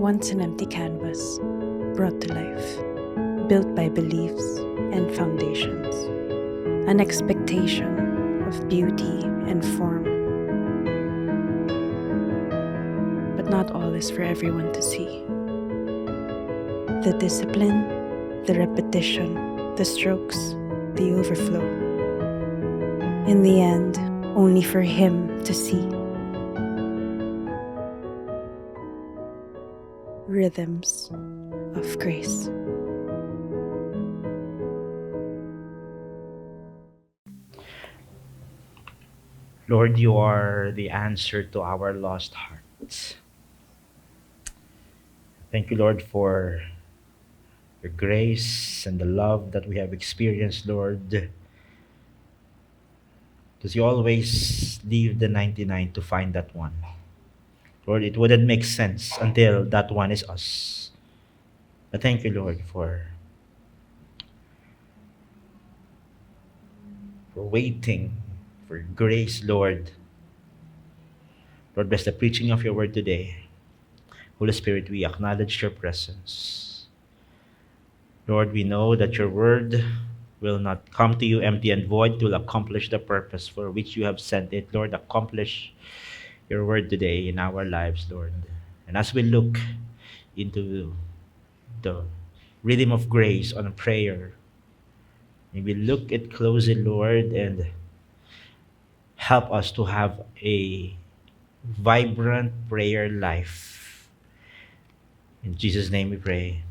Once an empty canvas, brought to life, built by beliefs and foundations, an expectation of beauty and form. But not all is for everyone to see. The discipline, the repetition, the strokes, the overflow. In the end, only for him to see. Rhythms of Grace. Lord, you are the answer to our lost hearts. Thank you, Lord, for your grace and the love that we have experienced, Lord. Because you always leave the 99 to find that one. Lord, it wouldn't make sense until that one is us. But thank you, Lord, for waiting, for grace, Lord. Lord, bless the preaching of your word today. Holy Spirit, we acknowledge your presence. Lord, we know that your word will not come to you empty and void. It will accomplish the purpose for which you have sent it. Lord, accomplish your word today in our lives, Lord. And as we look into the rhythm of grace on a prayer, may we look it closely, Lord, and help us to have a vibrant prayer life. In Jesus' name we pray.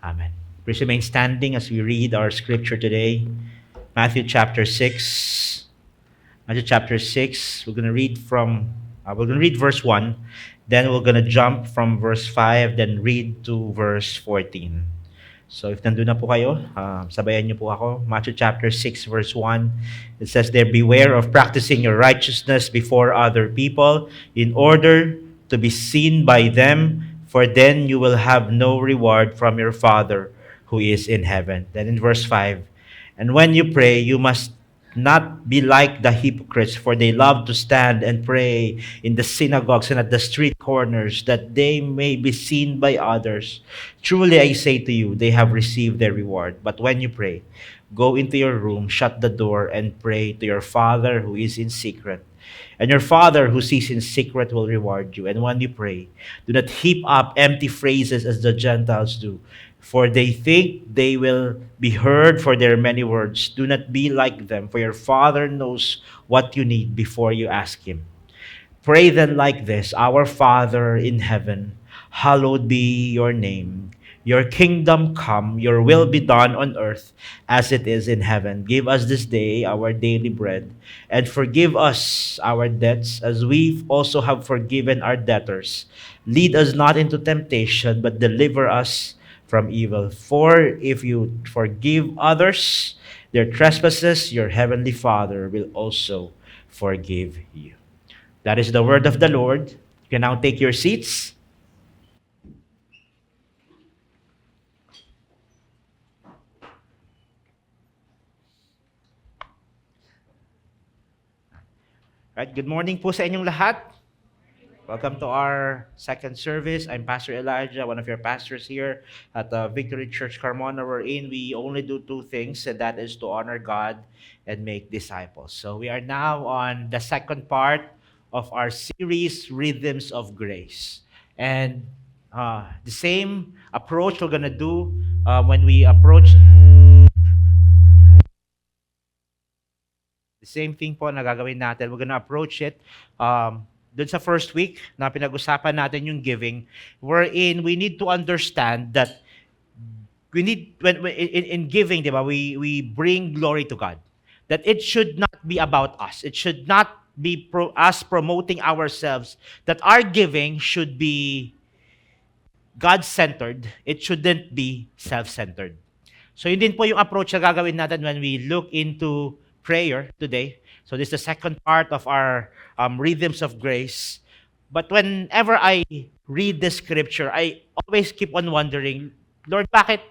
Amen. Please remain standing as we read our scripture today. Matthew chapter 6. Matthew chapter 6. We're going to read verse 1. Then we're going to jump from verse 5, then read to verse 14. So if nandun na po kayo, sabayan niyo po ako. Matthew chapter 6, verse 1. It says there, beware of practicing your righteousness before other people in order to be seen by them, for then you will have no reward from your Father who is in heaven. Then in verse 5, and when you pray, you must not be like the hypocrites, for they love to stand and pray in the synagogues and at the street corners, that they may be seen by others. Truly I say to you, they have received their reward. But when you pray, go into your room, shut the door, and pray to your Father who is in secret. And your Father who sees in secret will reward you. And when you pray, do not heap up empty phrases as the Gentiles do, for they think they will be heard for their many words. Do not be like them, for your Father knows what you need before you ask Him. Pray then like this: Our Father in heaven, hallowed be your name. Your kingdom come, your will be done on earth as it is in heaven. Give us this day our daily bread, and forgive us our debts as we also have forgiven our debtors. Lead us not into temptation, but deliver us from evil. For if you forgive others their trespasses, your heavenly Father will also forgive you. That is the word of the Lord. You can now take your seats. Right, good morning po sa inyong lahat. Welcome to our second service. I'm Pastor Elijah, one of your pastors here at Victory Church Carmona, wherein we only do two things, and that is to honor God and make disciples. So we are now on the second part of our series, Rhythms of Grace. And the same approach we're going to do when we approach the same thing po na gagawin natin. We're gonna approach it dun sa first week na pinag-usapan natin yung giving, wherein we need to understand that we need, when in giving, di ba, we bring glory to God. That it should not be about us. It should not be us promoting ourselves. That our giving should be God-centered. It shouldn't be self-centered. So yun din po yung approach na gagawin natin when we look into prayer today. So this is the second part of our rhythms of grace. But whenever I read this scripture, I always keep on wondering, Lord, bakit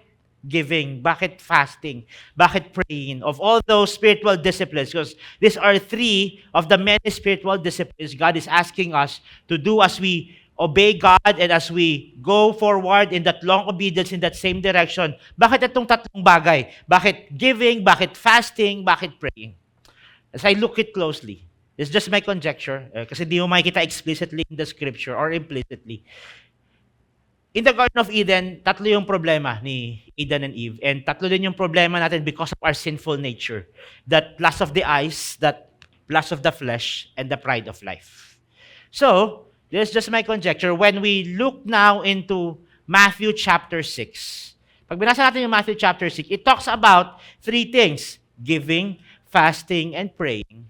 giving? Bakit fasting? Bakit praying? Of all those spiritual disciplines, because these are 3 of the many spiritual disciplines God is asking us to do as we obey God and as we go forward in that long obedience in that same direction. Bakit itong 3 bagay? Bakit giving? Bakit fasting? Bakit praying? As I look it closely, it's just my conjecture, kasi di mo makikita explicitly in the scripture or implicitly. In the Garden of Eden, 3 yung problema ni Adam and Eve. And 3 din yung problema natin because of our sinful nature. That lust of the eyes, that lust of the flesh, and the pride of life. So, this is just my conjecture. When we look now into Matthew chapter 6, pag binasa natin yung Matthew chapter 6, it talks about 3 things. Giving, fasting, and praying.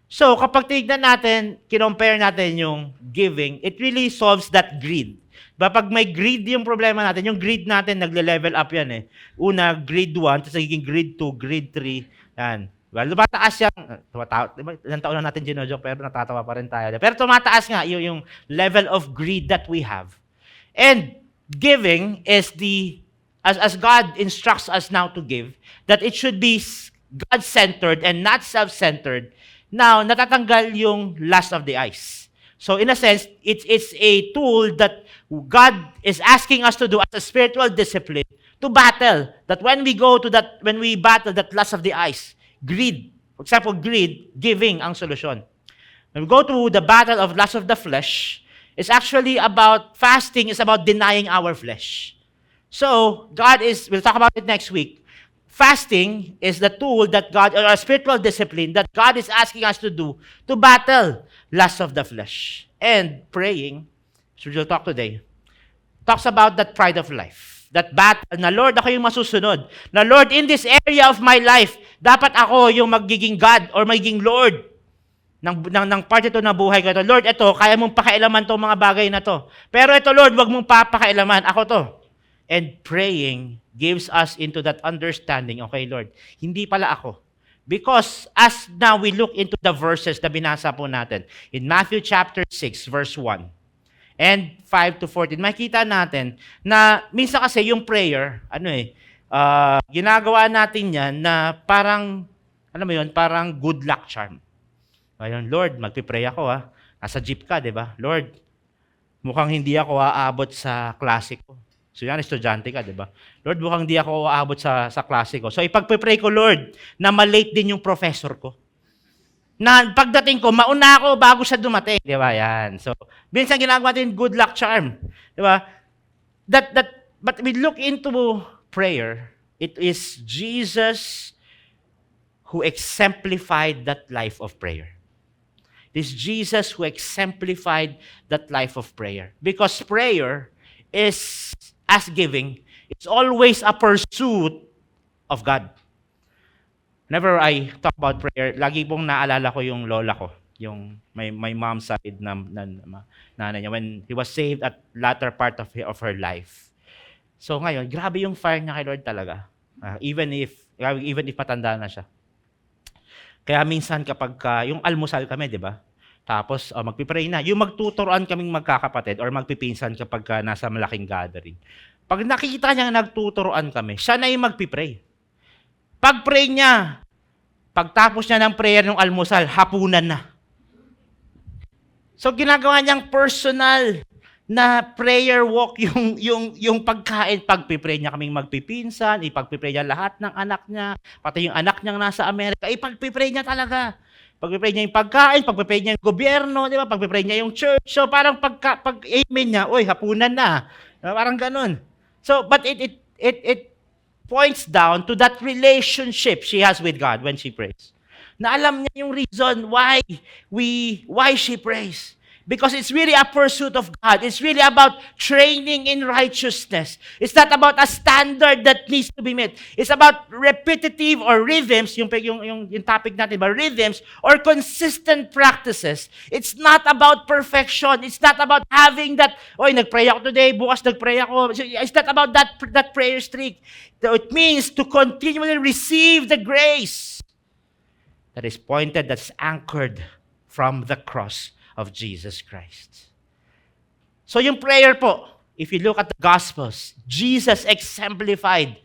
So, kapag tignan natin, kinompare natin yung giving, it really solves that greed. Pag may greed yung problema natin, yung greed natin, nagle-level up yan eh. Una, grade 1, tapos nagiging grade 2, grade 3, yan. Well, lumataas yan. Ilang taon na natin ginojoke, pero natatawa pa rin tayo. Pero tumataas nga yung level of greed that we have. And giving is as God instructs us now to give, that it should be God-centered and not self-centered. Now, natatanggal yung lust of the eyes. So in a sense, it's a tool that God is asking us to do as a spiritual discipline to battle. That when we battle that lust of the eyes, greed, for example, greed, giving ang solusyon. When we go to the battle of lust of the flesh, it's actually about fasting, is about denying our flesh. So we'll talk about it next week. Fasting is the tool that God, or a spiritual discipline that God is asking us to do to battle lust of the flesh. And praying, which we'll talk today, talks about that pride of life. That battle na, Lord, ako yung masusunod. Na, Lord, in this area of my life, dapat ako yung magiging God or magiging Lord ng part ito na buhay ko. Ito, Lord, ito, kaya mong pakailaman itong mga bagay na to. Pero ito, Lord, wag mong papakailaman. Ako to. And praying gives us into that understanding, okay, Lord, hindi pala ako. Because as now we look into the verses na binasa po natin, in Matthew chapter 6, verse 1, and 5 to 14, makita natin na minsan kasi yung prayer, ginagawa natin yan na parang, parang good luck charm. Ayun, Lord, magpipray ako Nasa jeep ka, di ba? Lord, mukhang hindi ako aabot sa klase ko. So yan, estudyante ka, di ba? Lord, mukhang hindi ako aabot sa klase ko. So ipagpipray ko, Lord, na malate din yung professor ko. Na pagdating ko, mauna ako bago siya dumating. Di ba? Yan. So, minsan ginagawa natin good luck charm. Di ba? But we look into prayer, it is Jesus who exemplified that life of prayer. It is Jesus who exemplified that life of prayer. Because prayer is, as giving, it's always a pursuit of God. Whenever I talk about prayer, lagi pong naalala ko yung lola ko, yung my mom's side na nanay niya, when he was saved at latter part of her life. So ngayon, grabe yung fire niya kay Lord talaga. Even if matanda na siya. Kaya minsan kapag yung almusal kami, di ba? Tapos magpipray na. Yung magtuturoan kaming magkakapatid or magpipinsan kapag nasa malaking gathering. Pag nakita niya nagtuturoan kami, siya na yung magpipray. Pag-pray niya, pagtapos niya ng prayer ng almusal, hapunan na. So ginagawa niyang personal na prayer walk yung pagkain. Pagpipray niya kaming magpipinsan, ipagpipray niya lahat ng anak niya, pati yung anak niyang nasa Amerika, ipagpipray niya talaga. Pagpipray niya yung pagkain, pagpipray niya yung gobyerno, di ba? Pagpipray niya yung church. So parang pag-amen niya, hapunan na. Parang ganun. So, but it points down to that relationship she has with God when she prays. Na alam niya yung reason why she prays. Because it's really a pursuit of God. It's really about training in righteousness. It's not about a standard that needs to be met. It's about repetitive or rhythms, yung topic natin, ba, rhythms or consistent practices. It's not about perfection. It's not about having that, nagpray ako today, bukas nagpray ako. It's not about that prayer streak. It means to continually receive the grace that is pointed, that's anchored from the cross of Jesus Christ. So yung prayer po, if you look at the Gospels, Jesus exemplified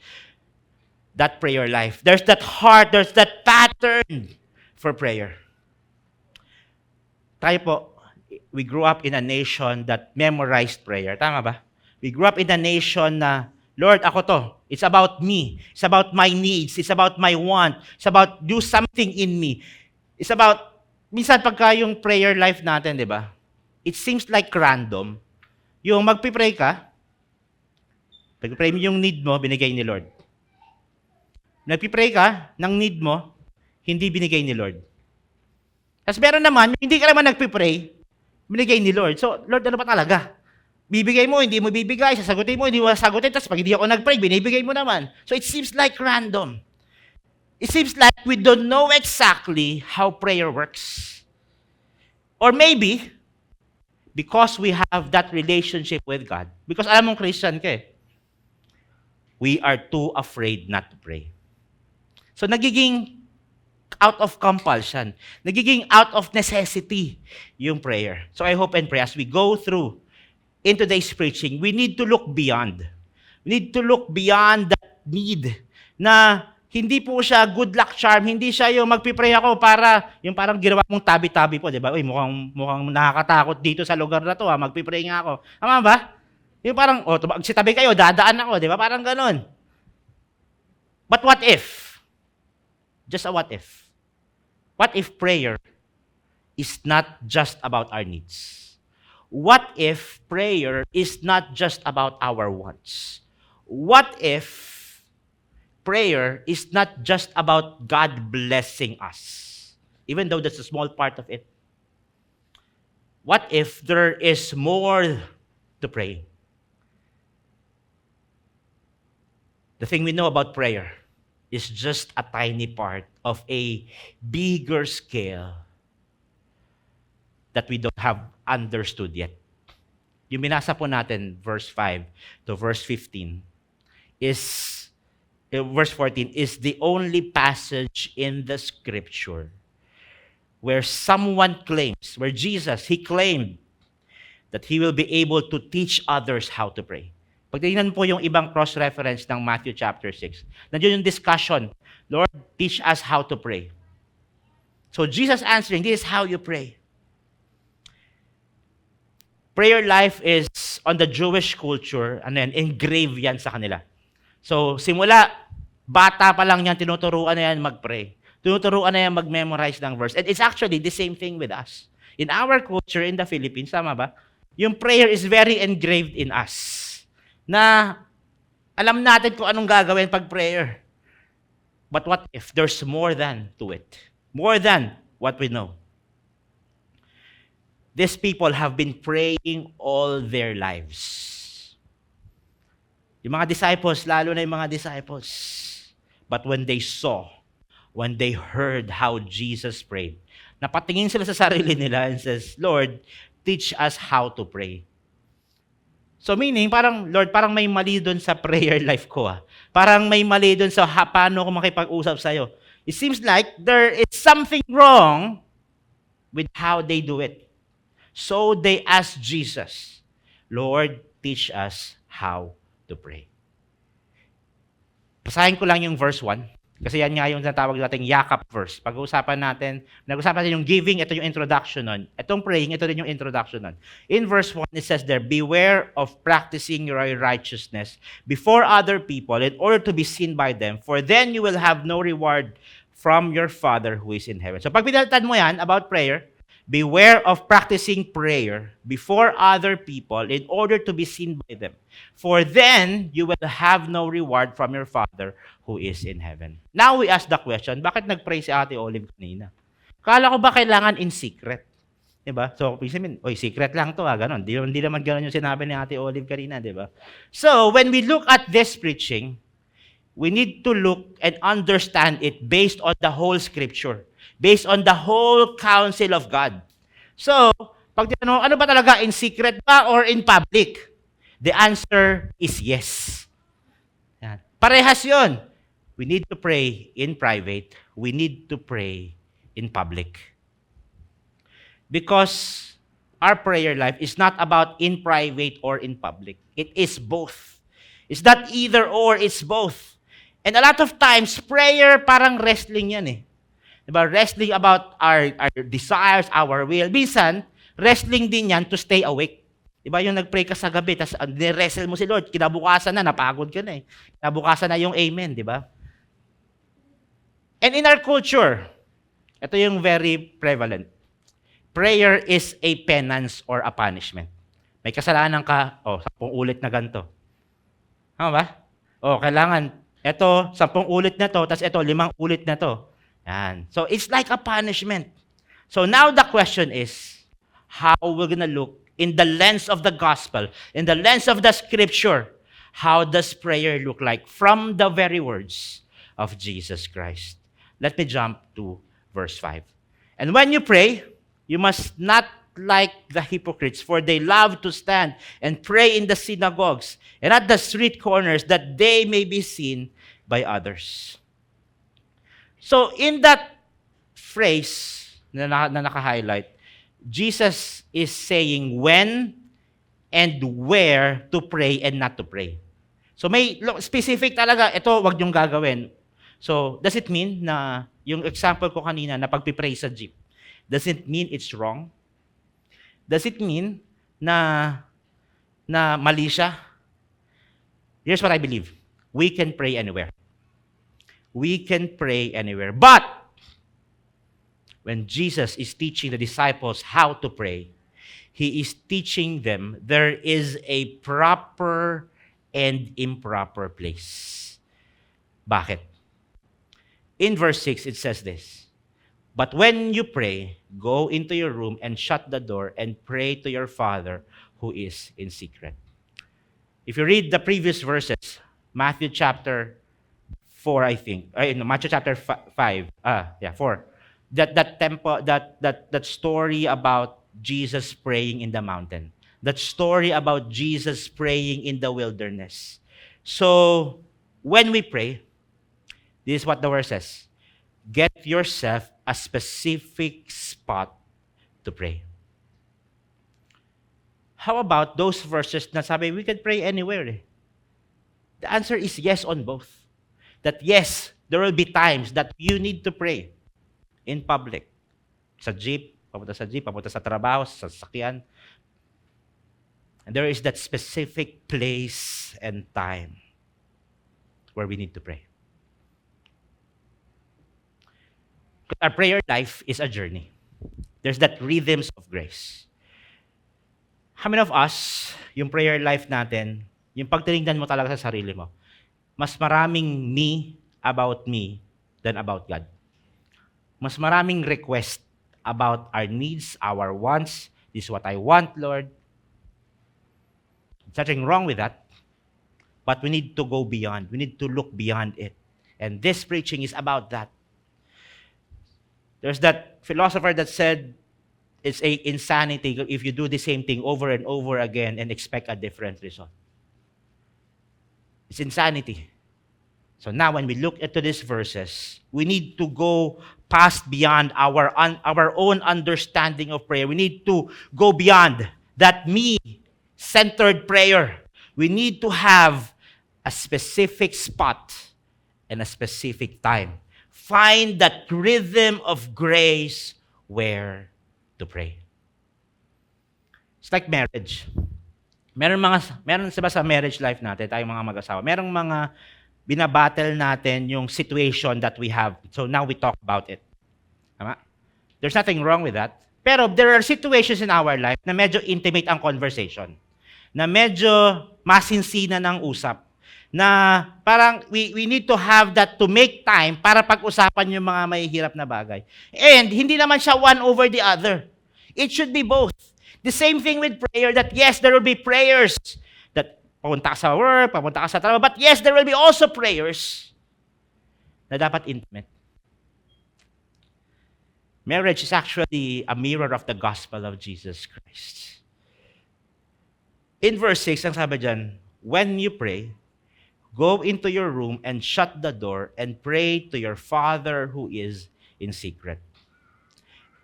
that prayer life. There's that heart, there's that pattern for prayer. Tayo po, we grew up in a nation that memorized prayer. Tama ba? We grew up in a nation na, Lord, ako to. It's about me. It's about my needs. It's about my want. It's about do something in me. It's about, minsan pagka yung prayer life natin, di ba? It seems like random. Yung magpipray ka, pag-pray mo yung need mo, binigay ni Lord. Nagpipray ka ng need mo, hindi binigay ni Lord. Tapos meron naman, hindi ka naman nagpipray, binigay ni Lord. So, Lord, ano ba talaga? Bibigay mo, hindi mo bibigay, sasagutin mo, hindi mo sasagutin, tapos pag hindi ako nag-pray, binibigay mo naman. So, it seems like random. It seems like we don't know exactly how prayer works. Or maybe, because we have that relationship with God, because alam mong Christian ka we are too afraid not to pray. So, nagiging out of compulsion, nagiging out of necessity yung prayer. So, I hope and pray as we go through in today's preaching, we need to look beyond. We need to look beyond that need na hindi po siya good luck charm, hindi siya yung magpipray ako para, yung parang ginawa mong tabi-tabi po, di ba? Uy, mukhang nakakatakot dito sa lugar na to, magpipray nga ako. Tama ba? Yung parang, sitabi kayo, dadaan ako, di ba? Parang ganun. But what if? Just a what if. What if prayer is not just about our needs? What if prayer is not just about our wants? What if prayer is not just about God blessing us? Even though that's a small part of it. What if there is more to pray? The thing we know about prayer is just a tiny part of a bigger scale that we don't have understood yet. Yung binasa po natin, verse 5 to verse 15, verse 14 is the only passage in the scripture where someone claims, where Jesus, he claimed that he will be able to teach others how to pray. Pag tingnan po yung ibang cross-reference ng Matthew chapter 6, nandiyon yung discussion, Lord, teach us how to pray. So Jesus answering, this is how you pray. Prayer life is on the Jewish culture, engraved yan sa kanila. So, simula, bata pa lang yan, tinuturuan na yan mag-pray. Tinuturuan na yan mag-memorize ng verse. And it's actually the same thing with us. In our culture, in the Philippines, tama ba? Yung prayer is very engraved in us. Na alam natin kung anong gagawin pag prayer. But what if there's more than to it? More than what we know. These people have been praying all their lives. Yung mga disciples, lalo na yung mga disciples. But when they saw, when they heard how Jesus prayed, napatingin sila sa sarili nila and says, Lord, teach us how to pray. So meaning, Lord, parang may mali doon sa prayer life ko. Parang may mali doon sa paano ko makipag-usap sa'yo. It seems like there is something wrong with how they do it. So they asked Jesus, Lord, teach us how to pray. Basahin ko lang yung verse 1. Kasi yan nga yung natawag nating yakap verse. Pag-uusapan natin, nag-usapan natin yung giving, ito yung introduction nun. Itong praying, ito rin yung introduction nun. In verse 1, it says there, beware of practicing your righteousness before other people in order to be seen by them, for then you will have no reward from your Father who is in heaven. So pag pinalitan mo yan about prayer, beware of practicing prayer before other people in order to be seen by them. For then, you will have no reward from your Father who is in heaven. Now we ask the question, bakit nag-pray si Ate Olive kanina? Kala ko ba kailangan in secret? Diba? So, sabihin, secret lang to, ganon. Hindi naman ganon yung sinabi ni Ate Olive kanina, diba? So, when we look at this preaching, we need to look and understand it based on the whole Scripture. Based on the whole counsel of God. So, pag tinanong, ano ba talaga, in secret ba or in public? The answer is yes. Yan. Parehas yun. We need to pray in private. We need to pray in public. Because our prayer life is not about in private or in public. It is both. It's not either or, it's both. And a lot of times, prayer parang wrestling yan eh. Diba? Wrestling about our desires, our will. Minsan, wrestling din yan to stay awake. Diba yung nag-pray ka sa gabi, tapos nire-wrestle mo si Lord, kinabukasan na, napagod ka na eh. Kinabukasan na yung amen, di ba? And in our culture, ito yung very prevalent. Prayer is a penance or a punishment. May kasalanan ka, 10 ulit na ganito. Tama ba? Kailangan, ito, 10 ulit na to, tapos ito, 5 ulit na to. Yan. So, it's like a punishment. So, now the question is, how we're gonna look in the lens of the gospel, in the lens of the scripture, how does prayer look like from the very words of Jesus Christ? Let me jump to verse 5. And when you pray, you must not like the hypocrites, for they love to stand and pray in the synagogues and at the street corners, that they may be seen by others. So, in that phrase na naka-highlight, Jesus is saying when and where to pray and not to pray. So, may specific talaga, ito, wag niyong gagawin. So, does it mean na, yung example ko kanina, na pagpipray sa jeep, does it mean it's wrong? Does it mean na mali siya? Here's what I believe. We can pray anywhere. We can pray anywhere. But, when Jesus is teaching the disciples how to pray, He is teaching them there is a proper and improper place. Bakit? In verse 6, it says this, "But when you pray, go into your room and shut the door and pray to your Father who is in secret." If you read the previous verses, Matthew chapter 4, I think. Matthew chapter 5. 4. That story about Jesus praying in the mountain. That story about Jesus praying in the wilderness. So, when we pray, this is what the word says. Get yourself a specific spot to pray. How about those verses na sabi, we can pray anywhere? The answer is yes on both. That yes, there will be times that you need to pray in public. Sa jeep, papunta sa trabaho, sa sasakyan. And there is that specific place and time where we need to pray. Our prayer life is a journey. There's that rhythms of grace. How many of us, yung prayer life natin, yung pagtinignan mo talaga sa sarili mo, mas maraming me about me than about God. Mas maraming request about our needs, our wants. This is what I want, Lord. There's nothing wrong with that. But we need to go beyond. We need to look beyond it. And this preaching is about that. There's that philosopher that said it's a insanity if you do the same thing over and over again and expect a different result. It's insanity. So now when we look into these verses, we need to go past beyond our own understanding of prayer. We need to go beyond that me-centered prayer. We need to have a specific spot and a specific time. Find that rhythm of grace where to pray. It's like marriage. Meron sa marriage life natin, tayong mga mag-asawa, merong mga binabattle natin yung situation that we have. So now we talk about it. Tama? There's nothing wrong with that. Pero there are situations in our life na medyo intimate ang conversation. Na medyo masinsinan ang usap. Na parang we need to have that to make time para pag-usapan yung mga mahihirap na bagay. And hindi naman siya one over the other. It should be both. The same thing with prayer, that yes, there will be prayers that papunta ka sa work, papunta ka sa trabaho, but yes, there will be also prayers na dapat intimate. Marriage is actually a mirror of the gospel of Jesus Christ. In verse 6, ang sabi dyan, when you pray, go into your room and shut the door and pray to your Father who is in secret.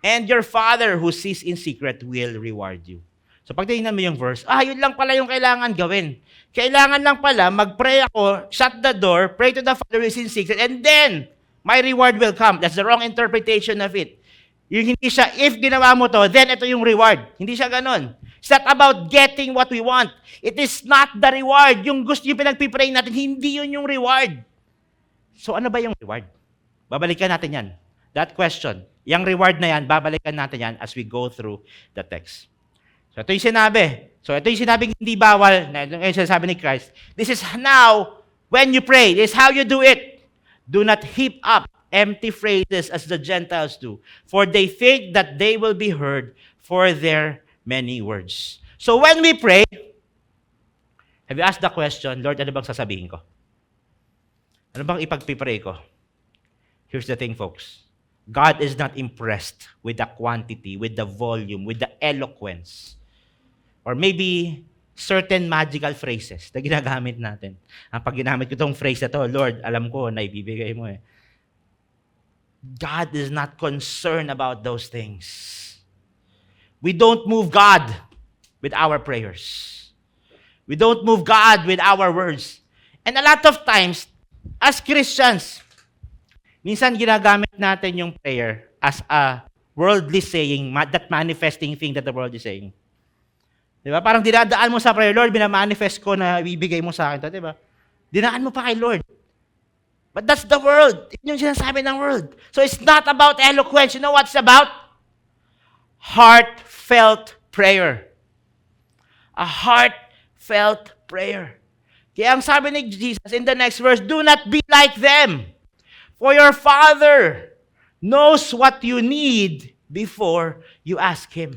And your Father who sees in secret will reward you. So pag tingnan mo yung verse, yun lang pala yung kailangan gawin. Kailangan lang pala mag-pray ako, shut the door, pray to the Father who is in secret, and then my reward will come. That's the wrong interpretation of it. Yung hindi siya, if ginawa mo to, then ito yung reward. Hindi siya ganun. It's not about getting what we want. It is not the reward. Yung gusto yung pinagpipray natin, hindi yun yung reward. So ano ba yung reward? Babalikan natin yan. That question. Yung reward na yan, babalikan natin yan as we go through the text. So ito yung sinabi. So ito yung sinabing hindi bawal, na ito yung sinasabi ni Christ. This is now, when you pray, this is how you do it. Do not heap up empty phrases as the Gentiles do, for they think that they will be heard for their many words. So when we pray, have you asked the question, Lord, ano bang sasabihin ko? Ano bang ipagpipray ko? Here's the thing, folks. God is not impressed with the quantity, with the volume, with the eloquence, or maybe certain magical phrases na ginagamit natin. Pag ginamit ko itong phrase na to, Lord, alam ko na ibibigay mo eh. God is not concerned about those things. We don't move God with our prayers. We don't move God with our words. And a lot of times, as Christians, minsan ginagamit natin yung prayer as a worldly saying, that manifesting thing that the world is saying. Diba? Parang dinadaan mo sa prayer, Lord, binamanifest ko na ibibigay mo sa akin. Diba? Dinaan mo pa kay Lord. But that's the world. Yun yung sinasabi ng world. So it's not about eloquence. You know what it's about? Heartfelt prayer. A heartfelt prayer. Kaya ang sabi ni Jesus in the next verse, do not be like them. For your Father knows what you need before you ask Him.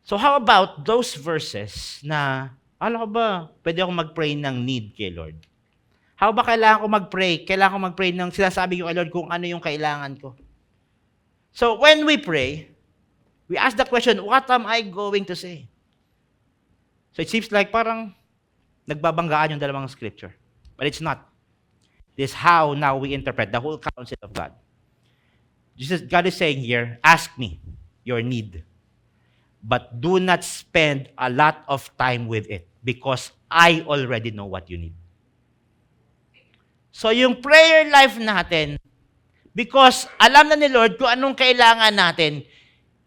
So how about those verses na, alam ko ba, pwede akong mag-pray ng need kay Lord? How ba kailangan ko mag-pray? Kailangan ko mag-pray ng sinasabi ko kay Lord kung ano yung kailangan ko. So when we pray, we ask the question, what am I going to say? So it seems like parang nagbabanggaan yung dalawang scripture. But it's not. This is how now we interpret the whole counsel of God. God is saying here, ask me your need. But do not spend a lot of time with it because I already know what you need. So yung prayer life natin, because alam na ni Lord kung anong kailangan natin,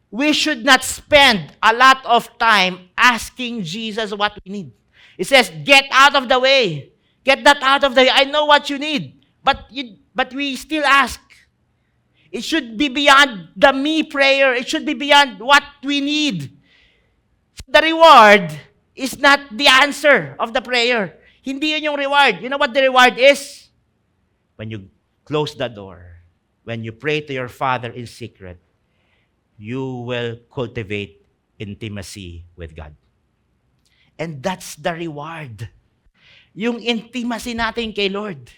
we should not spend a lot of time asking Jesus what we need. It says, get out of the way. Get that out of the way. I know what you need. But we still ask. It should be beyond the me prayer. It should be beyond what we need. The reward is not the answer of the prayer. Hindi yun yung reward. You know what the reward is? When you close the door, when you pray to your Father in secret, you will cultivate intimacy with God. And that's the reward. Yung intimacy natin kay Lord.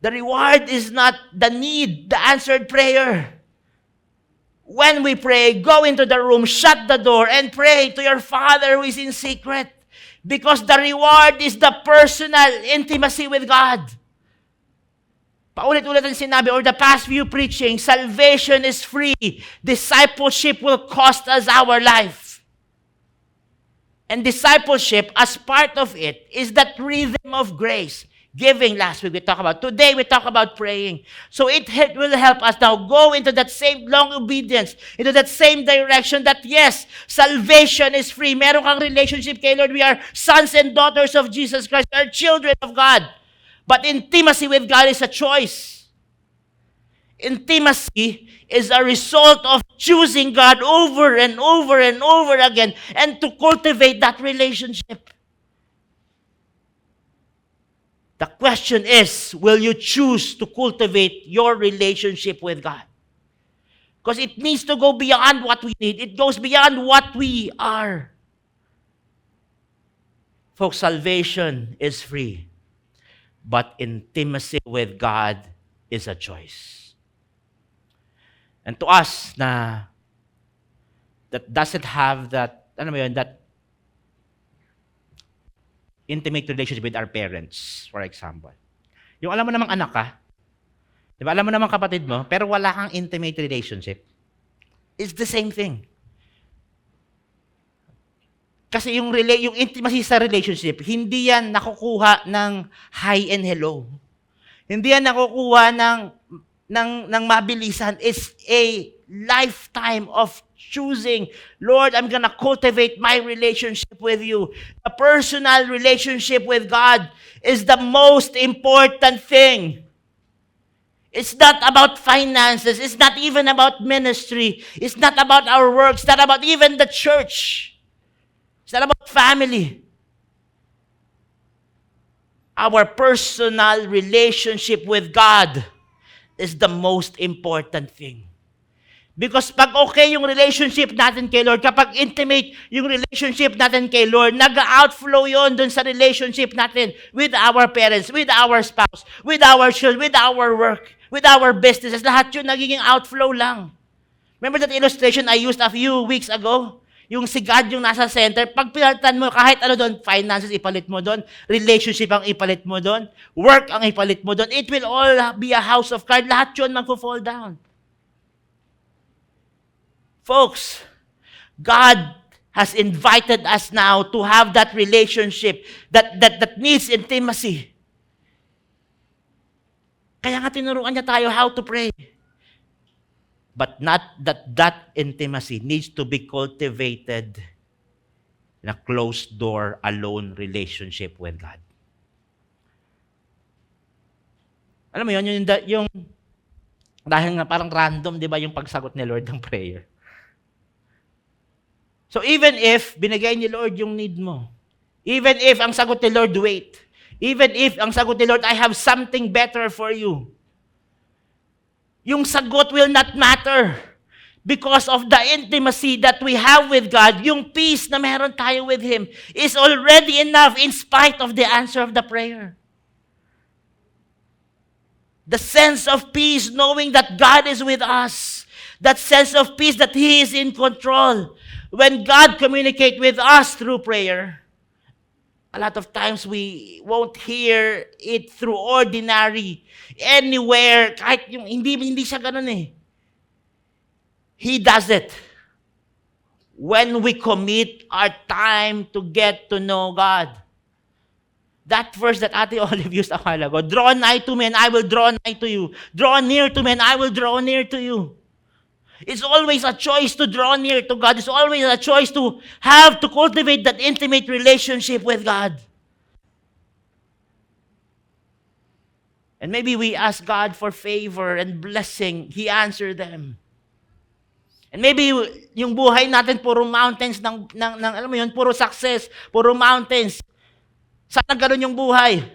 The reward is not the need, the answered prayer. When we pray, go into the room, shut the door, and pray to your Father who is in secret. Because the reward is the personal intimacy with God. Paulit-ulit ang sinabi, or the past few preaching, salvation is free. Discipleship will cost us our life. And discipleship, as part of it, is that rhythm of grace. Giving, last week we talked about. Today we talk about praying. So it will help us now go into that same long obedience, into that same direction that yes, salvation is free. Meron kang relationship kay Lord. We are sons and daughters of Jesus Christ. We are children of God. But intimacy with God is a choice. Intimacy is a result of choosing God over and over and over again and to cultivate that relationship. The question is, will you choose to cultivate your relationship with God? Because it needs to go beyond what we need. It goes beyond what we are. Folks, salvation is free. But intimacy with God is a choice. And to us that doesn't have that, that intimate relationship with our parents, for example. Yung alam mo namang anak ka, di ba? Alam mo namang kapatid mo, pero wala kang intimate relationship. It's the same thing. Kasi yung intimacy sa relationship, hindi yan nakukuha ng hi and hello. Hindi yan nakukuha ng mabilisan. It's a lifetime of choosing, Lord, I'm gonna cultivate my relationship with you. The personal relationship with God is the most important thing. It's not about finances. It's not even about ministry. It's not about our works. It's not about even the church. It's not about family. Our personal relationship with God is the most important thing. Because pag okay yung relationship natin kay Lord, kapag intimate yung relationship natin kay Lord, nag-outflow yon dun sa relationship natin with our parents, with our spouse, with our children, with our work, with our businesses. Lahat yun nagiging outflow lang. Remember that illustration I used a few weeks ago? Yung si God yung nasa center, pag pinalitan mo, kahit ano doon, finances ipalit mo doon, relationship ang ipalit mo doon, work ang ipalit mo doon, it will all be a house of cards. Lahat yun magpo-fall down. Folks, God has invited us now to have that relationship that needs intimacy. Kaya nga tinuruan niya tayo how to pray. But not that intimacy needs to be cultivated in a closed door, alone relationship with God. Alam mo yun, yung dahil nga parang random, di ba, yung pagsagot ni Lord ng prayer. So even if binigay ni Lord yung need mo, even if ang sagot ni Lord, wait, even if ang sagot ni Lord, I have something better for you, yung sagot will not matter because of the intimacy that we have with God. Yung peace na meron tayo with Him is already enough in spite of the answer of the prayer. The sense of peace knowing that God is with us. That sense of peace that He is in control. When God communicates with us through prayer, a lot of times we won't hear it through ordinary, anywhere, kahit yung hindi siya ganun eh. He does it when we commit our time to get to know God. That verse that Ate Olive used a while ago, draw nigh to me and I will draw nigh to you. Draw near to me and I will draw near to you. It's always a choice to draw near to God. It's always a choice to have to cultivate that intimate relationship with God. And maybe we ask God for favor and blessing. He answered them. And maybe yung buhay natin puro mountains ng alam mo yun, puro success, puro mountains. Sana ganun yung buhay.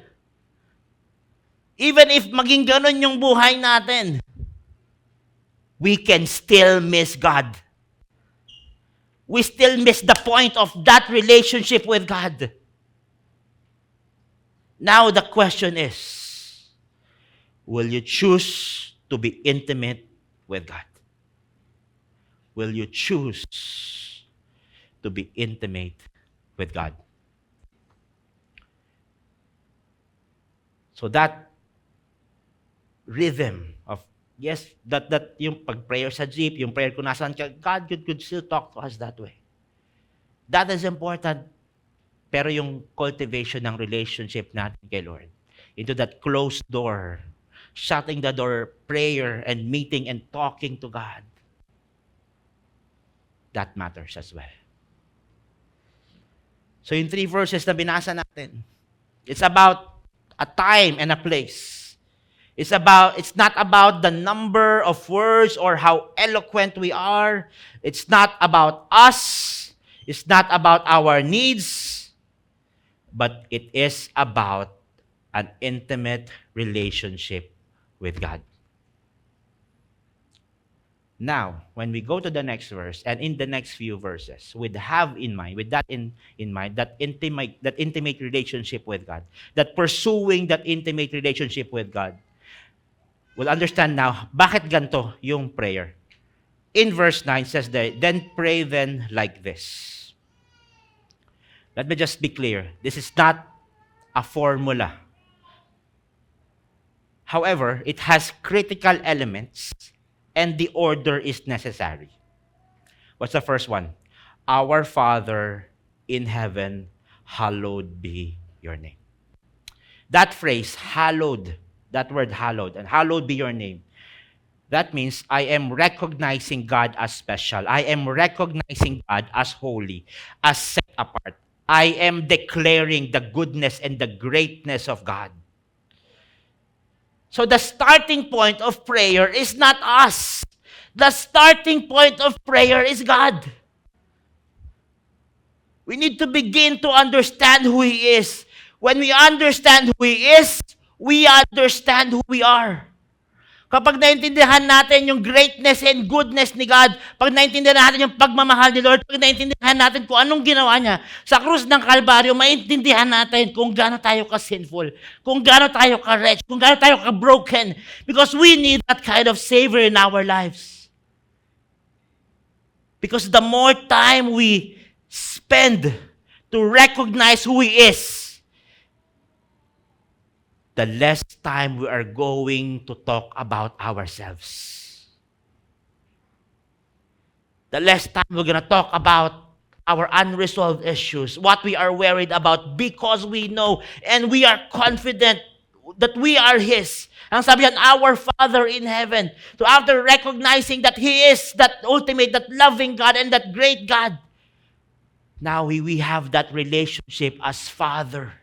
Even if maging ganun yung buhay natin, we can still miss God. We still miss the point of that relationship with God. Now the question is, will you choose to be intimate with God? Will you choose to be intimate with God? So that rhythm of, yes, that yung pag-prayer sa jeep, yung prayer kung nasaan ka, God could still talk to us that way. That is important. Pero yung cultivation ng relationship natin kay Lord, into that closed door, shutting the door, prayer and meeting and talking to God, that matters as well. So yung 3 verses na binasa natin, it's about a time and a place. It's not about the number of words or how eloquent we are. It's not about us. It's not about our needs. But it is about an intimate relationship with God. Now, when we go to the next verse, and in the next few verses, with that in mind, that intimate relationship with God, that pursuing that intimate relationship with God, we'll understand now, bakit ganito yung prayer. In verse 9 says that, then pray then like this. Let me just be clear. This is not a formula. However, it has critical elements and the order is necessary. What's the first one? Our Father in heaven, hallowed be your name. That phrase, hallowed, that word hallowed, and hallowed be your name, that means I am recognizing God as special. I am recognizing God as holy, as set apart. I am declaring the goodness and the greatness of God. So the starting point of prayer is not us. The starting point of prayer is God. We need to begin to understand who He is. When we understand who He is, we understand who we are. Kapag naintindihan natin yung greatness and goodness ni God, pag naintindihan natin yung pagmamahal ni Lord, pag naintindihan natin kung anong ginawa niya sa krus ng Kalbaryo, maintindihan natin kung gaano tayo ka-sinful, kung gaano tayo ka-wretched, kung gaano tayo ka-broken, because we need that kind of Savior in our lives. Because the more time we spend to recognize who He is, the less time we are going to talk about ourselves. The less time we're going to talk about our unresolved issues, what we are worried about, because we know and we are confident that we are His. Ang sabi yan, our Father in heaven. So after recognizing that He is that ultimate, that loving God and that great God, now we have that relationship as Father.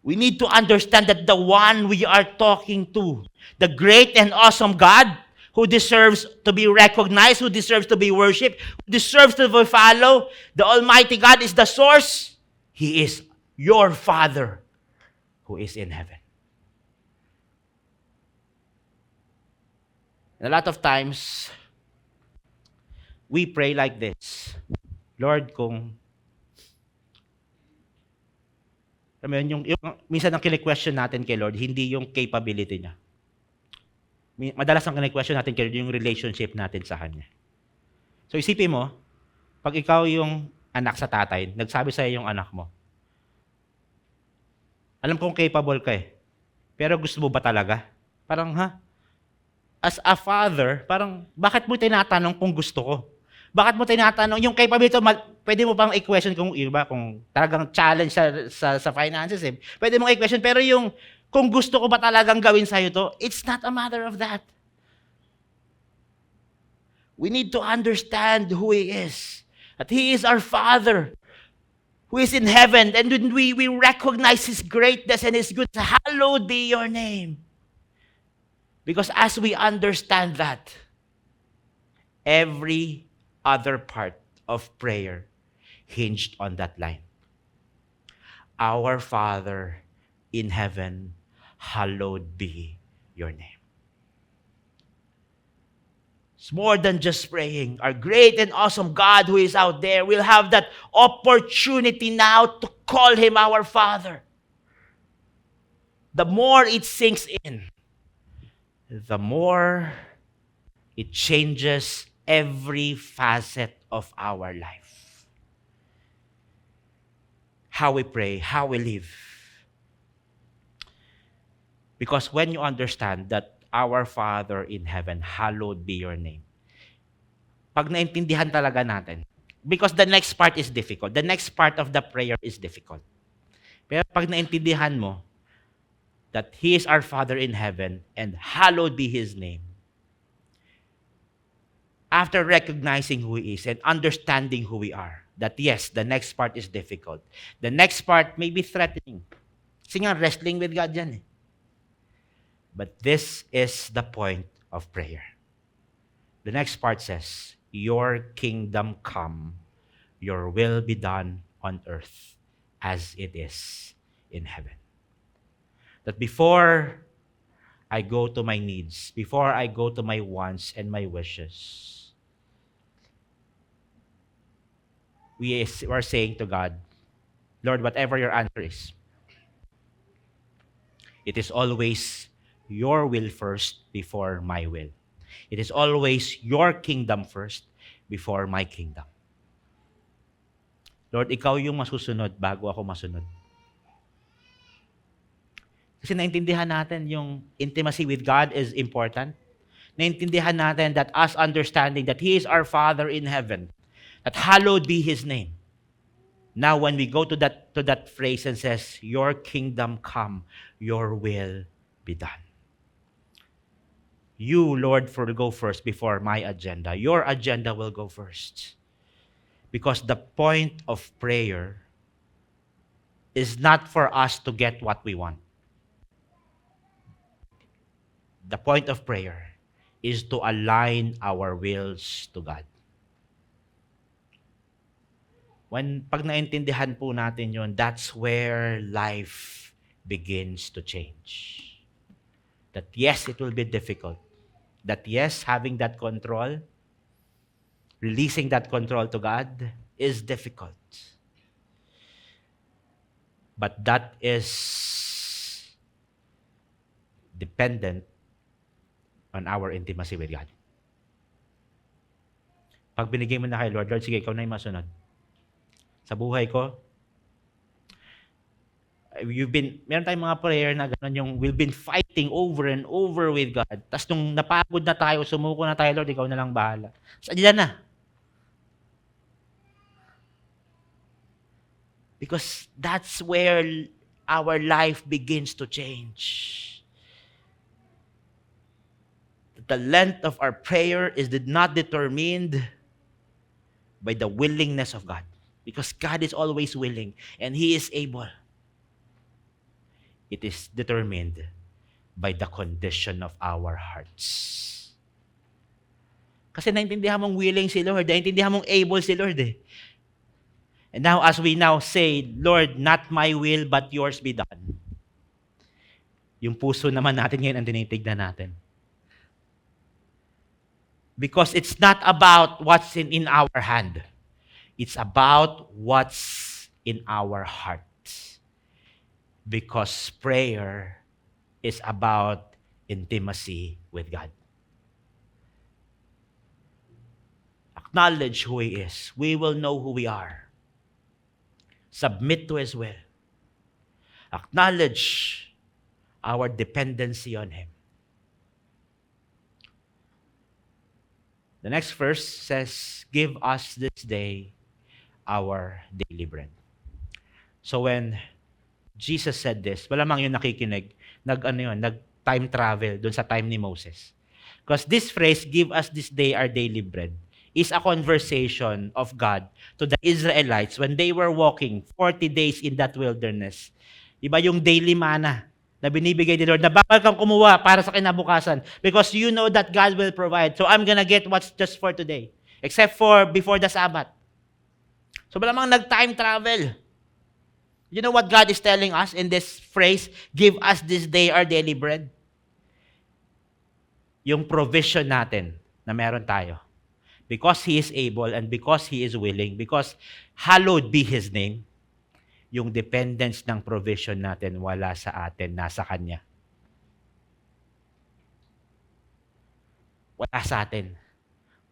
We need to understand that the one we are talking to, the great and awesome God, who deserves to be recognized, who deserves to be worshipped, who deserves to be followed, the Almighty God is the source. He is your Father who is in heaven. And a lot of times, we pray like this, Lord, kung yung minsan ang kine-question natin kay Lord, hindi yung capability niya. Madalas ang kine-question natin kay Lord, yung relationship natin sa Kanya. So isipin mo, pag ikaw yung anak sa tatay, nagsabi sa'yo yung anak mo, alam kong capable ka eh, pero gusto mo ba talaga? Parang, as a father, parang, bakit mo tinatanong kung gusto ko? Bakit mo tinatanong, yung capability, pwede mo pang i-question kung iba, kung talagang challenge sa finances, eh. Pwede mong i-question, pero yung, kung gusto ko ba talagang gawin sa'yo to, it's not a matter of that. We need to understand who He is. That He is our Father, who is in heaven, and when we recognize His greatness and His goodness, hallowed be your name. Because as we understand that, every other part of prayer hinged on that line. Our Father in heaven, hallowed be your name. It's more than just praying. Our great and awesome God who is out there will have that opportunity now to call Him our Father. The more it sinks in, the more it changes every facet of our life. How we pray, how we live. Because when you understand that our Father in heaven, hallowed be your name. Pag naintindihan talaga natin, because the next part is difficult. The next part of the prayer is difficult. Pero pag naintindihan mo that He is our Father in heaven and hallowed be His name, after recognizing who He is and understanding who we are, that yes, the next part is difficult. The next part may be threatening. Kasi nga, wrestling with God yan eh. But this is the point of prayer. The next part says, your kingdom come, your will be done on earth as it is in heaven. That before I go to my needs, before I go to my wants and my wishes, we are saying to God, Lord, whatever your answer is, it is always your will first before my will. It is always your kingdom first before my kingdom. Lord, ikaw yung masusunod bago ako masunod. Kasi naintindihan natin yung intimacy with God is important. Naintindihan natin that us understanding that He is our Father in heaven, That hallowed be His name. Now, when we go to that phrase and says, your kingdom come, your will be done. You, Lord, go first before my agenda. Your agenda will go first. Because the point of prayer is not for us to get what we want. The point of prayer is to align our wills to God. Pag naintindihan po natin yun, that's where life begins to change. That yes, it will be difficult. That yes, having that control, releasing that control to God is difficult. But that is dependent on our intimacy with God. Pag binigay mo na kay Lord, Lord, sige, ikaw na yung masunod. Sa buhay ko, meron tayong mga prayer na gano'n yung we've been fighting over and over with God. Tapos nung napagod na tayo, sumuko na tayo, Lord, ikaw na lang bahala. Sa dyan na. Because that's where our life begins to change. The length of our prayer is not determined by the willingness of God. Because God is always willing and He is able. It is determined by the condition of our hearts. Kasi naintindihan mong willing si Lord, naintindihan mong able si Lord eh. And now as we now say, Lord, not my will but yours be done. Yung puso naman natin ngayon ang tinitignan natin. Because it's not about what's in our hand. It's about what's in our heart. Because prayer is about intimacy with God. Acknowledge who He is. We will know who we are. Submit to His will. Acknowledge our dependency on Him. The next verse says, give us this day our daily bread. So when Jesus said this, malamang yung nakikinig, nag-time travel dun sa time ni Moses. Because this phrase, give us this day our daily bread, is a conversation of God to the Israelites when they were walking 40 days in that wilderness. Diba yung daily manna na binibigay ni Lord, na bawal kang kumuha para sa kinabukasan because you know that God will provide. So I'm gonna get what's just for today, except for before the Sabbath. So malamang nag-time travel. You know what God is telling us in this phrase, give us this day our daily bread? Yung provision natin na meron tayo. Because He is able and because He is willing, because hallowed be His name, yung dependence ng provision natin wala sa atin, nasa Kanya. Wala sa atin.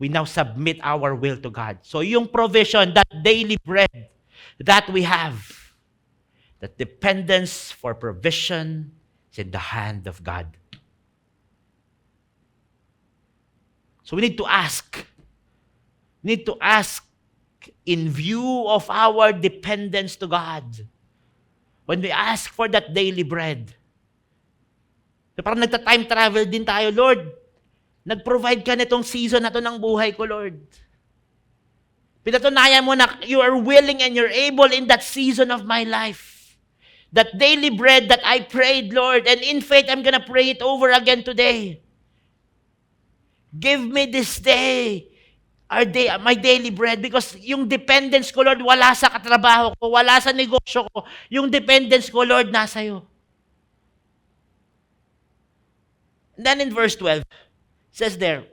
We now submit our will to God. So yung provision, that daily bread that we have, that dependence for provision is in the hand of God. So we need to ask. We need to ask in view of our dependence to God. When we ask for that daily bread, so parang nagta-time travel din tayo, Lord, nag-provide ka nitong season na to ng buhay ko, Lord. Pinatunayan mo na you are willing and you're able in that season of my life. That daily bread that I prayed, Lord, and in faith, I'm gonna pray it over again today. Give me this day my daily bread, because yung dependence ko, Lord, wala sa katrabaho ko, wala sa negosyo ko. Yung dependence ko, Lord, nasa iyo. And then in verse 12, says there,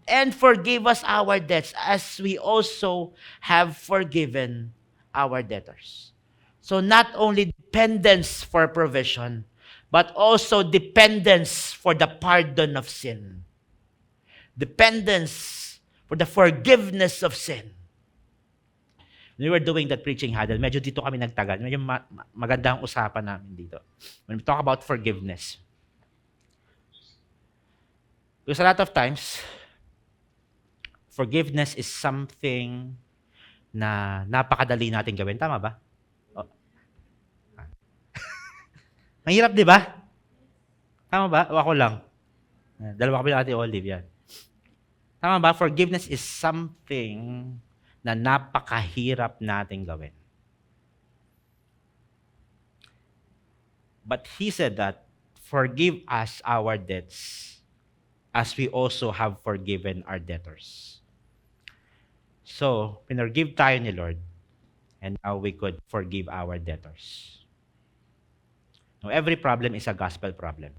and forgive us our debts as we also have forgiven our debtors. So not only dependence for provision, but also dependence for the pardon of sin. Dependence for the forgiveness of sin. When we were doing that preaching huddle, medyo dito kami nagtagal. Medyo maganda ang usapan namin dito. When we talk about forgiveness. Because a lot of times, forgiveness is something na napakadali natin gawin. Tama ba? O. Mahirap, di ba? Tama ba? O ako lang? Dalawa kami ng Ate Olive, yan. Tama ba? Forgiveness is something na napakahirap natin gawin. But He said that, forgive us our debts as we also have forgiven our debtors. So, pinargive tayo ni Lord, and now we could forgive our debtors. Now, every problem is a gospel problem.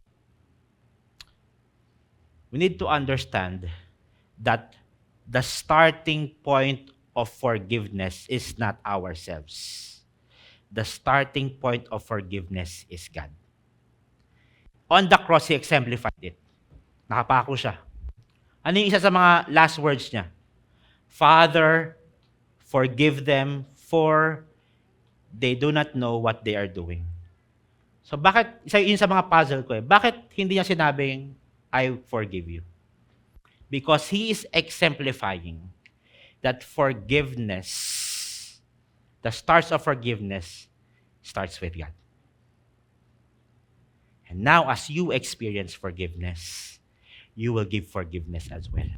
We need to understand that the starting point of forgiveness is not ourselves. The starting point of forgiveness is God. On the cross, He exemplified it. Nakapako siya. Ano yung isa sa mga last words niya? Father, forgive them for they do not know what they are doing. So bakit, isa yun sa mga puzzle ko bakit hindi niya sinabing, I forgive you? Because He is exemplifying that forgiveness, the starts of forgiveness, starts with God. And now as you experience forgiveness, you will give forgiveness as well.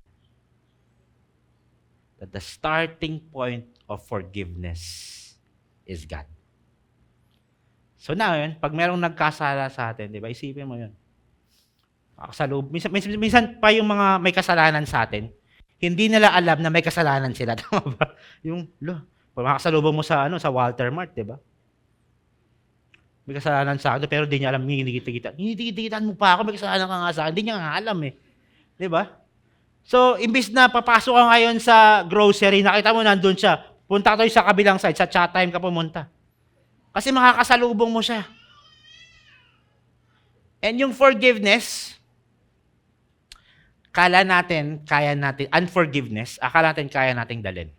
That the starting point of forgiveness is God. So now yun, pag merong nagkasala sa atin, di ba, isipin mo yun. Minsan pa yung mga may kasalanan sa atin, hindi nila alam na may kasalanan sila. Tama ba? Yung, pag makasalubong mo sa, sa Walter Mart, di ba? May kasalanan sa akin, pero di niya alam, hinihigit-higitan mo pa ako, may kasalanan ka nga sa akin, di niya nga alam eh. Di ba? So, imbis na papasok ka ngayon sa grocery, nakita mo nandun siya, punta tayo sa kabilang side, sa chat time ka pumunta. Kasi makakasalubong mo siya. And yung forgiveness, kaya natin, unforgiveness, akala natin kaya nating dalhin.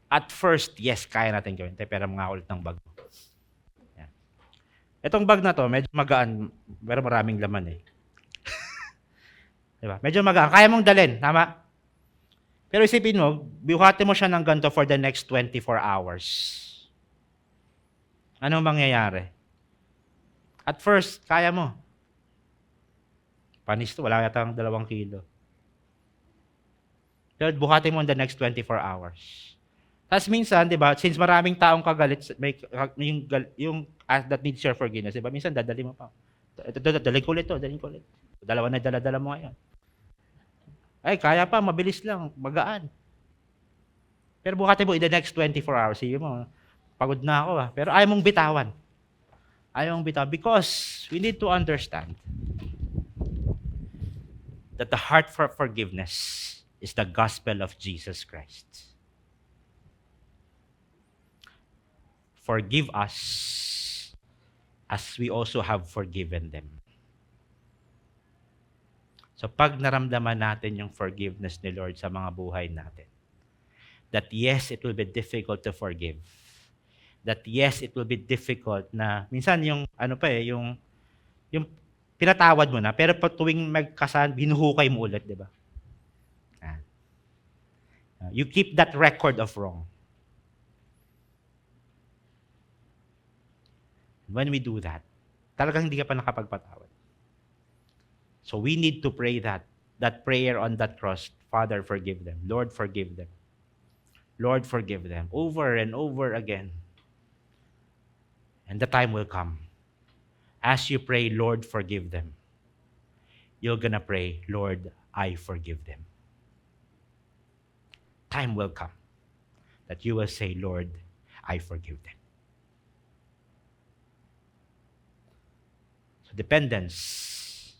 At first, yes, kaya natin gawin. Pero mga ulit ng bag. Yan. Itong bag na to, medyo magaan, pero maraming laman eh. Diba? Medyo magaan. Kaya mong dalhin, tama? Pero isipin mo, buhatin mo siya ng ganito for the next 24 hours. Anong mangyayari? At first, kaya mo. Panis to, wala yata ang 2 kilo. Pero buhatin mo in the next 24 hours. Tapos minsan, di ba, since maraming taong kagalit, may, yung that needs your forgiveness, di ba, minsan dadali mo pa. Dalhin ko ulit to, dalhin ko ulit. Dalawa na dala-dala mo ngayon. Ay, kaya pa, mabilis lang, magaan. Pero buhatin mo in the next 24 hours, sige mo, pagod na ako pero ayaw mong bitawan. Ayaw mong bitawan because we need to understand that the heart for forgiveness is the gospel of Jesus Christ. Forgive us as we also have forgiven them. So pag naramdaman natin yung forgiveness ni Lord sa mga buhay natin, that yes, it will be difficult to forgive. That yes, it will be difficult na, minsan yung, yung pinatawad mo na, pero pag tuwing magkasan, binuhukay mo ulit, di ba? You keep that record of wrong. When we do that, talagang hindi ka pa nakapagpatawad. So we need to pray that prayer on that cross, Father, forgive them. Lord, forgive them. Lord, forgive them. Over and over again. And the time will come. As you pray, Lord, forgive them, you're gonna pray, Lord, I forgive them. Time will come that you will say, Lord, I forgive them. So dependence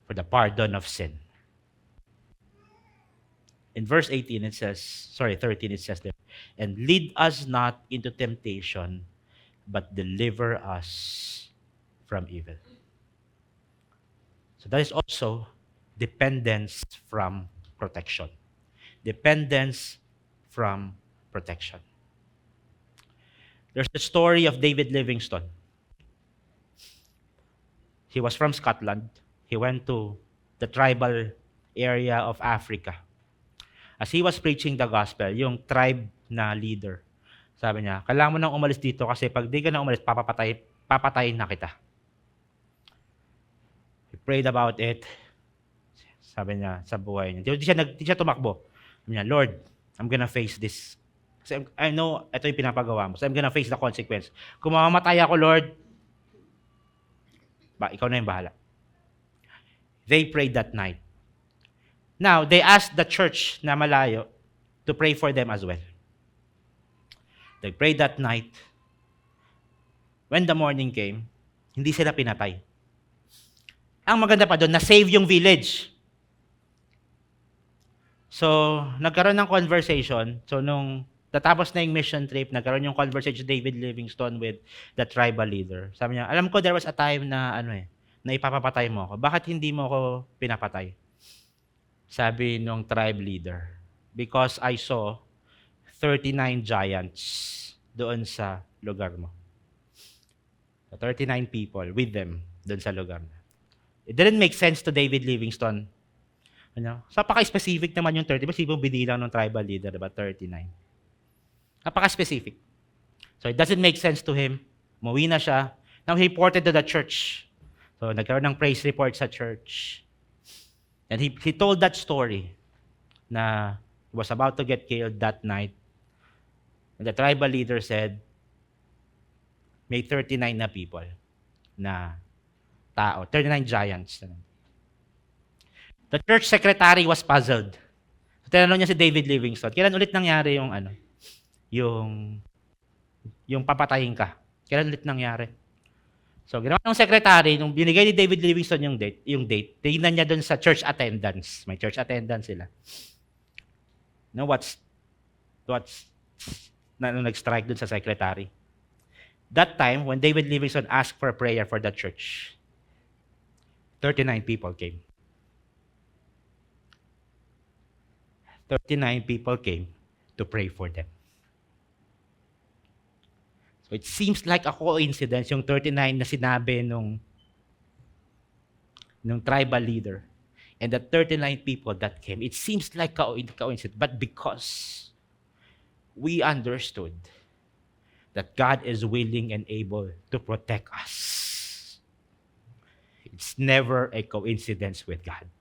for the pardon of sin. In verse 13 it says, 13 it says there, and lead us not into temptation, but deliver us from evil. So that is also dependence from protection. Dependence from protection. There's the story of David Livingstone. He was from Scotland. He went to the tribal area of Africa. As he was preaching the gospel, yung tribe na leader, sabi niya, kailangan mo nang umalis dito kasi pag di ka na umalis, papatayin na kita. He prayed about it. Sabi niya sa buhay niya. Di siya tumakbo. Sabi niya, Lord, I'm gonna face this. Kasi I know, ito yung pinapagawa mo. So I'm gonna face the consequence. Kung mamamatay ako, Lord, ikaw na yung bahala. They prayed that night. Now, they asked the church na malayo to pray for them as well. They prayed that night. When the morning came, hindi sila pinatay. Ang maganda pa doon, na-save yung village. So, nagkaroon ng conversation. So, nung tatapos na yung mission trip, nagkaroon yung conversation David Livingstone with the tribal leader. Sabi niya, alam ko there was a time na na ipapapatay mo ako. Bakit hindi mo ako pinapatay? Sabi nung tribe leader, because I saw 39 giants doon sa lugar mo. 39 people with them doon sa lugar mo. It didn't make sense to David Livingstone. Napaka-specific naman yung 30. Kasi yung binilang ng tribal leader, diba? 39. Napaka-specific. So it doesn't make sense to him. Umuwi na siya. Now he reported to the church. So nagkaroon ng praise report sa church. And he told that story na he was about to get killed that night. And the tribal leader said, may 39 na people na tao, 39 giants. The church secretary was puzzled. So, tinanong niya si David Livingstone, kailan ulit nangyari yung papatayin ka? Kailan ulit nangyari? So, ginawa ng secretary, nung binigay ni David Livingstone yung date, tingnan niya doon sa church attendance. May church attendance sila. Nung nag-strike doon sa secretary? That time, when David Livingstone asked for a prayer for the church, 39 people came. 39 people came to pray for them. So it seems like a coincidence yung 39 na sinabi nung tribal leader and the 39 people that came. It seems like coincidence, but because we understood that God is willing and able to protect us. It's never a coincidence with God.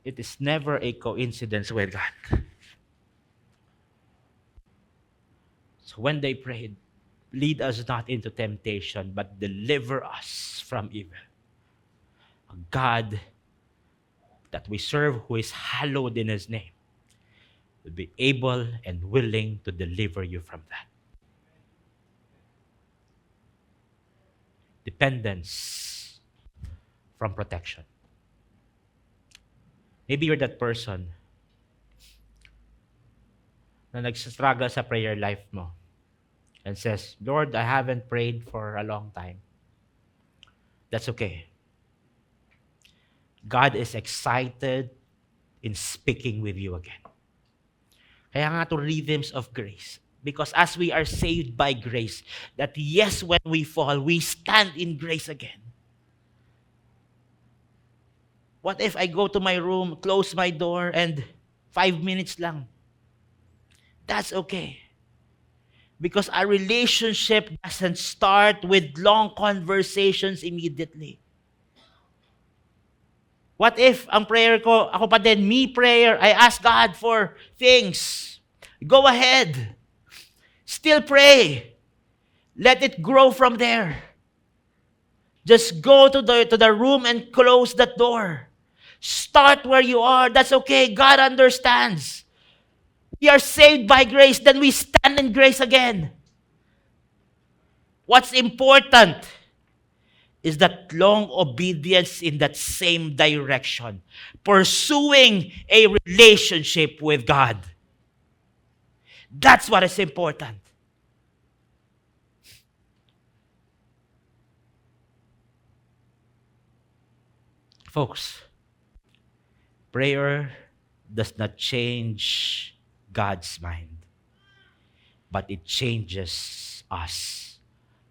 It is never a coincidence with God. So when they prayed, lead us not into temptation, but deliver us from evil. A God that we serve, who is hallowed in His name, will be able and willing to deliver you from that. Dependence from protection. Maybe you're that person na nagsastruggle sa prayer life mo and says, Lord, I haven't prayed for a long time. That's okay. God is excited in speaking with you again. Kaya nga to rhythms of grace. Because as we are saved by grace, that yes, when we fall, we stand in grace again. What if I go to my room, close my door, and 5 minutes lang? That's okay. Because our relationship doesn't start with long conversations immediately. What if ang prayer ko, ako pa din, me prayer, I ask God for things. Go ahead. Still pray. Let it grow from there. Just go to the room and close that door. Start where you are. That's okay. God understands. We are saved by grace, then we stand in grace again. What's important is that long obedience in that same direction, pursuing a relationship with God. That's what is important. Folks, prayer does not change God's mind, but it changes us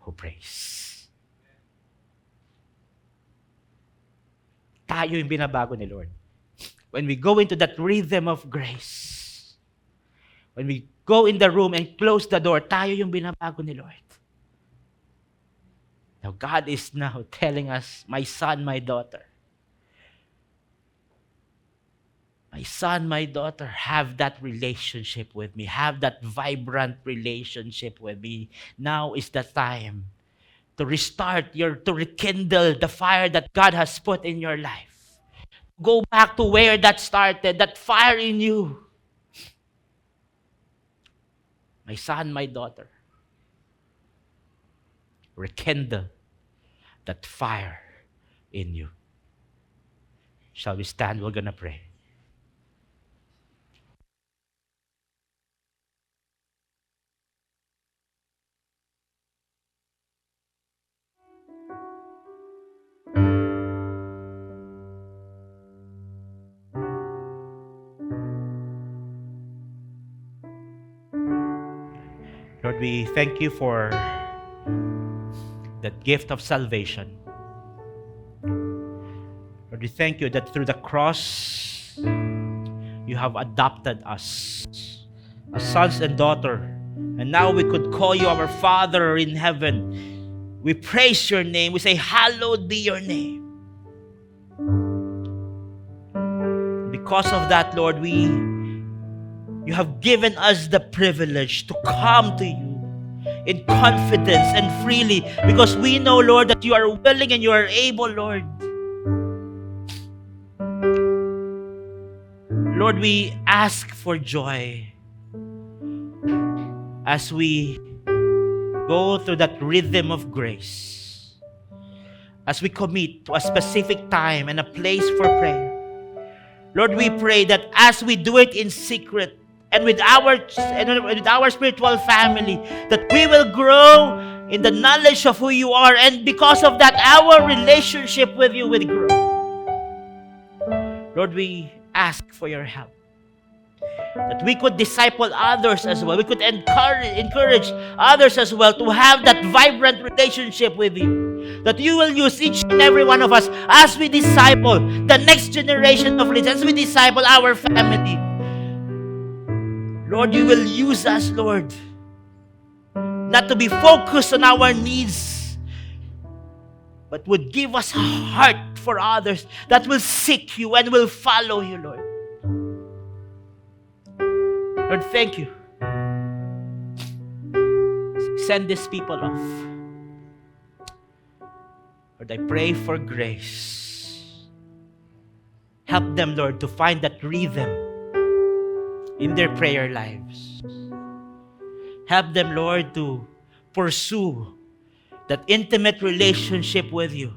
who prays. tayo yung binabago ni Lord. When we go into that rhythm of grace, when we go in the room and close the door, tayo yung binabago ni Lord. Now, God is now telling us, my son, my daughter, have that relationship with me. Have that vibrant relationship with me. Now is the time to to rekindle the fire that God has put in your life. Go back to where that started, that fire in you. My son, my daughter, rekindle that fire in you. Shall we stand? We're going to pray. Lord, we thank you for that gift of salvation. Lord, we thank you that through the cross, you have adopted us as sons and daughters. And now we could call you our Father in heaven. We praise your name. We say, hallowed be your name. Because of that, Lord, you have given us the privilege to come to you in confidence and freely, because we know, Lord, that you are willing and you are able, Lord. Lord, we ask for joy as we go through that rhythm of grace, as we commit to a specific time and a place for prayer. Lord, we pray that as we do it in secret, and with our spiritual family, that we will grow in the knowledge of who you are, and because of that, our relationship with you will grow. Lord, we ask for your help, that we could disciple others as well. We could encourage others as well to have that vibrant relationship with you. That you will use each and every one of us as we disciple the next generation of leaders, as we disciple our family. Lord, you will use us, Lord, not to be focused on our needs, but would give us a heart for others that will seek you and will follow you, Lord. Lord, thank you. Send these people off. Lord, I pray for grace. Help them, Lord, to find that rhythm in their prayer lives. Help them, Lord, to pursue that intimate relationship with you.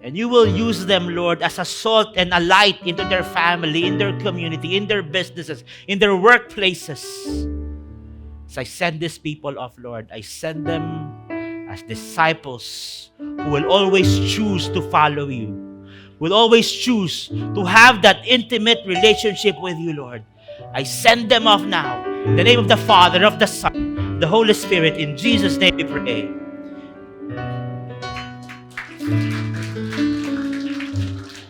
And you will use them, Lord, as a salt and a light into their family, in their community, in their businesses, in their workplaces. As I send these people off, Lord, I send them as disciples who will always choose to follow you, will always choose to have that intimate relationship with you, Lord. I send them off now. In the name of the Father, of the Son, the Holy Spirit, in Jesus' name we pray.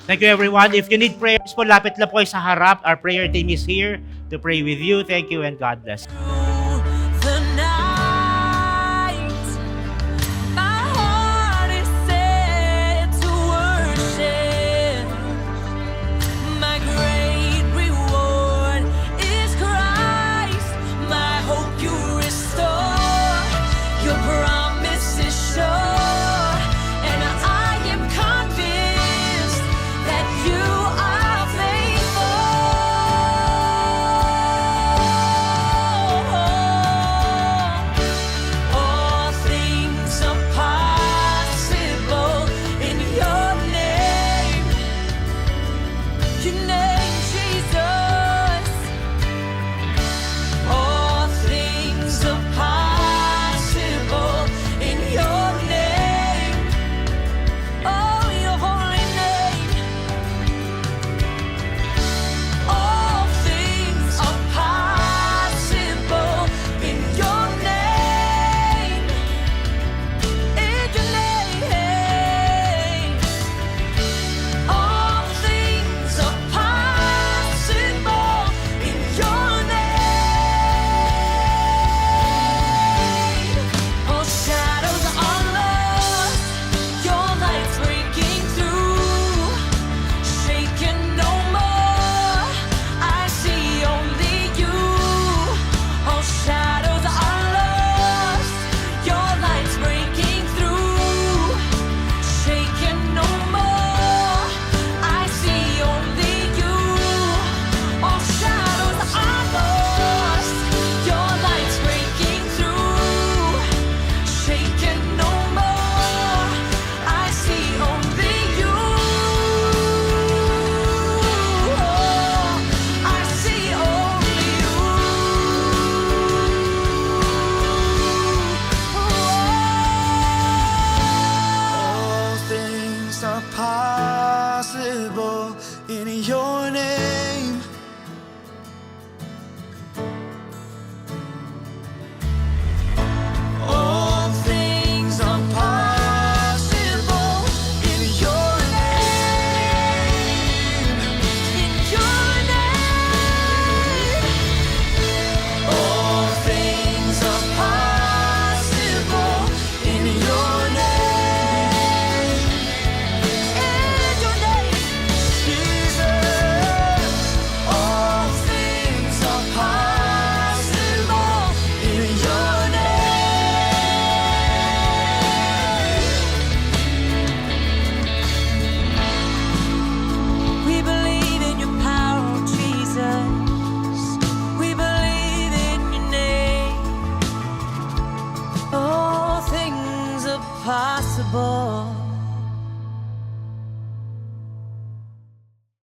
Thank you, everyone. If you need prayers po, lapit lang po sa harap. Our prayer team is here to pray with you. Thank you and God bless.